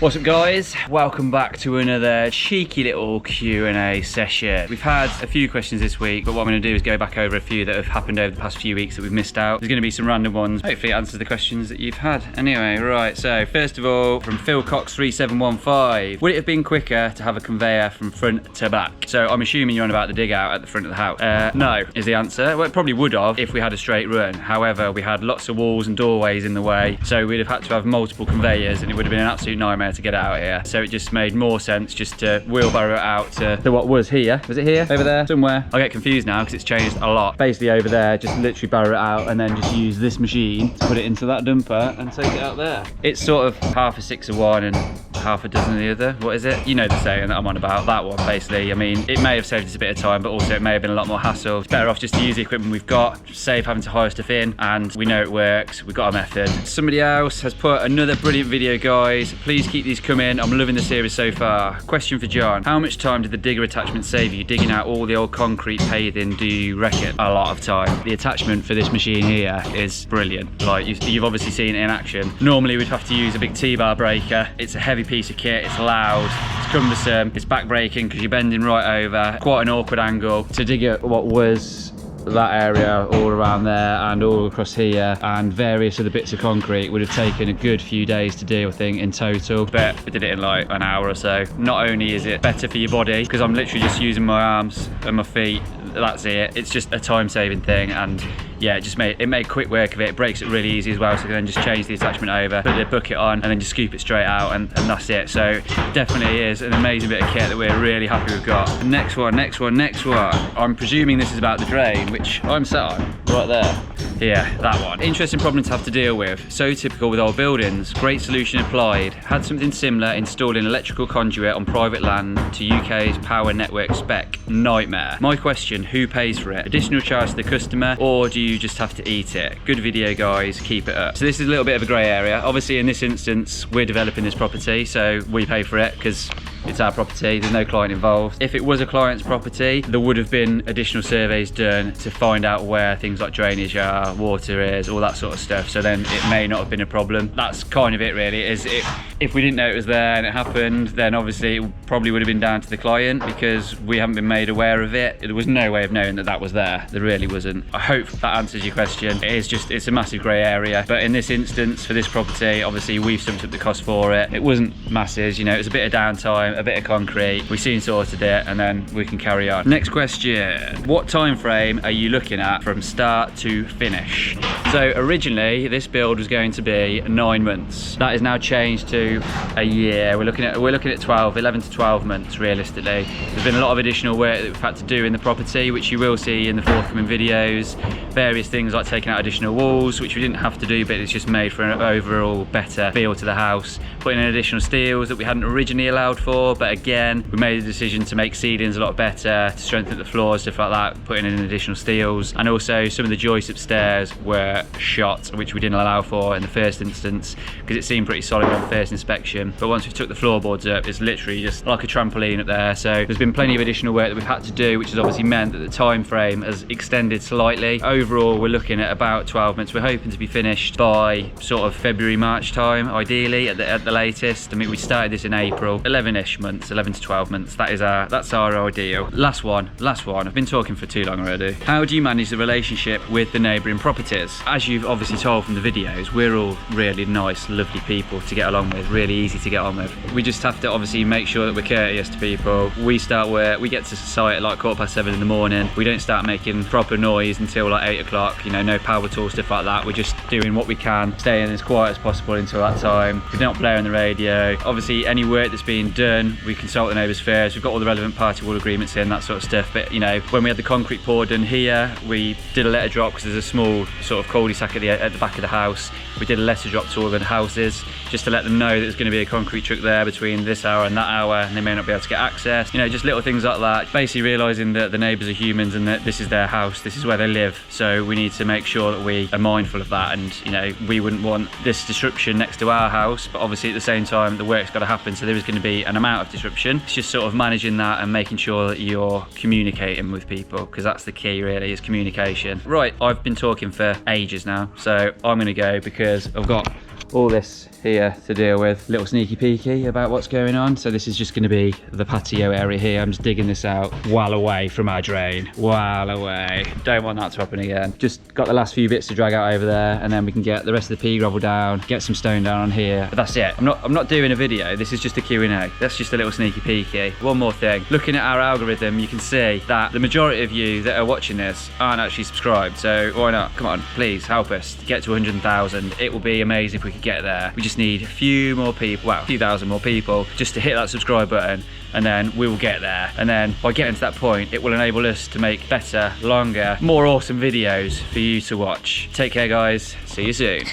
What's up guys? Welcome back to another cheeky little Q&A session. We've had a few questions this week, but what I'm going to do is go back over a few that have happened over the past few weeks that we've missed out. There's going to be some random ones. Hopefully it answers the questions that you've had. Anyway, right, so first of all, from Phil Cox 3715. Would it have been quicker to have a conveyor from front to back? So I'm assuming you're on about the dig out at the front of the house. No, is the answer. Well, it probably would have if we had a straight run. However, we had lots of walls and doorways in the way, so we'd have had to have multiple conveyors and it would have been an absolute nightmare to get out here. So it just made more sense just to wheelbarrow it out to what was here. Was it here? Over there? Somewhere? I get confused now because it's changed a lot. Basically over there, just literally barrow it out and then just use this machine to put it into that dumper and take it out there. It's sort of half a six of one and half a dozen of the other. What is it? You know the saying that I'm on about. That one, basically. I mean, it may have saved us a bit of time, but also it may have been a lot more hassle. It's better off just to use the equipment we've got, save having to hire stuff in, and we know it works. We've got a method. Somebody else has put another brilliant video, guys. Please keep these coming. I'm loving the series so far. Question for John. How much time did the digger attachment save you digging out all the old concrete paving, do you reckon? A lot of time. The attachment for this machine here is brilliant. Like, you've obviously seen it in action. Normally we'd have to use a big T-bar breaker. It's a heavy piece of kit, it's loud, it's cumbersome, it's back breaking because you're bending right over. Quite an awkward angle to dig at what was that area all around there and all across here and various other bits of concrete. Would have taken a good few days to do, I think, in total, but we did it in like an hour or so. Not only is it better for your body because I'm literally just using my arms and my feet, that's it. It's just a time-saving thing, and yeah, it made quick work of it. It breaks it really easy as well, so you can then just change the attachment over, put the bucket on, and then just scoop it straight out, and that's it. So definitely is an amazing bit of kit that we're really happy we've got. Next one. I'm presuming this is about the drain, which I'm sat on right there. Yeah, that one. Interesting problem to have to deal with. So typical with old buildings. Great solution applied. Had something similar installed in electrical conduit on private land to UK's power network spec. Nightmare. My question, who pays for it? Additional charge to the customer, or do you just have to eat it? Good video, guys. Keep it up. So this is a little bit of a grey area. Obviously, in this instance, we're developing this property, so we pay for it because it's our property. There's no client involved. If it was a client's property, there would have been additional surveys done to find out where things like drainage are, water is, all that sort of stuff. So then it may not have been a problem. That's kind of it, really. If we didn't know it was there and it happened, then obviously it probably would have been down to the client because we haven't been made aware of it. There was no way of knowing that that was there. There really wasn't. I hope that answers your question. It's a massive grey area, but in this instance, for this property, obviously we've stumped up the cost for it. It wasn't masses, you know, it was a bit of downtime, a bit of concrete. We soon sorted it and then we can carry on. Next question. What time frame are you looking at from start to finish? So originally this build was going to be 9 months. That is now changed to a year. We're looking at 11 to 12 months realistically. There's been a lot of additional work that we've had to do in the property, which you will see in the forthcoming videos. Various things like taking out additional walls, which we didn't have to do, but it's just made for an overall better feel to the house. Putting in additional steels that we hadn't originally allowed for, but again, we made the decision to make ceilings a lot better, to strengthen the floors, stuff like that, putting in additional steels. And also some of the joists upstairs were shot, which we didn't allow for in the first instance, because it seemed pretty solid on first inspection. But once we took the floorboards up, it's literally just like a trampoline up there. So there's been plenty of additional work that we've had to do, which has obviously meant that the time frame has extended slightly. Overall, we're looking at about 12 months. We're hoping to be finished by sort of February, March time, ideally at the latest. I mean, we started this in April. 11-ish months, 11 to 12 months. That's our ideal. Last one. I've been talking for too long already. How do you manage the relationship with the neighbouring properties? As you've obviously told from the videos, we're all really nice, lovely people to get along with, really easy to get on with. We just have to obviously make sure that we're courteous to people. We start work, we get to site at like 7:15 in the morning. We don't start making proper noise until like 8 o'clock, you know, no power tools, stuff like that. We're just doing what we can, staying as quiet as possible until that time. We're not blaring the radio. Obviously, any work that's being done, we consult the neighbours first. We've got all the relevant party wall agreements in, that sort of stuff. But you know, when we had the concrete poured done here, we did a letter drop because there's a small sort of cul-de-sac at the back of the house. We did a letter drop to all the houses just to let them know that there's going to be a concrete truck there between this hour and that hour, and they may not be able to get access. You know, just little things like that. Basically realising that the neighbours are humans and that this is their house, this is where they live. So we need to make sure that we are mindful of that. And you know, we wouldn't want this disruption next to our house, but obviously at the same time, the work's got to happen. So there is going to be an amount of disruption. It's just sort of managing that and making sure that you're communicating with people, because that's the key really, is communication. Right, I've been talking for ages now, so I'm going to go because I've got all this here to deal with. Little sneaky peeky about what's going on. So this is just going to be the patio area here. I'm just digging this out well away from our drain. Well away. Don't want that to happen again. Just got the last few bits to drag out over there, and then we can get the rest of the pea gravel down, get some stone down on here. But that's it. I'm not doing a video. This is just a Q&A. That's just a little sneaky peeky. One more thing. Looking at our algorithm, you can see that the majority of you that are watching this aren't actually subscribed. So why not? Come on, please help us get to 100,000. It will be amazing if we could get there. We just need a few more people, well, a few thousand more people just to hit that subscribe button, and then we will get there. And then by getting to that point, it will enable us to make better, longer, more awesome videos for you to watch. Take care, guys. See you soon.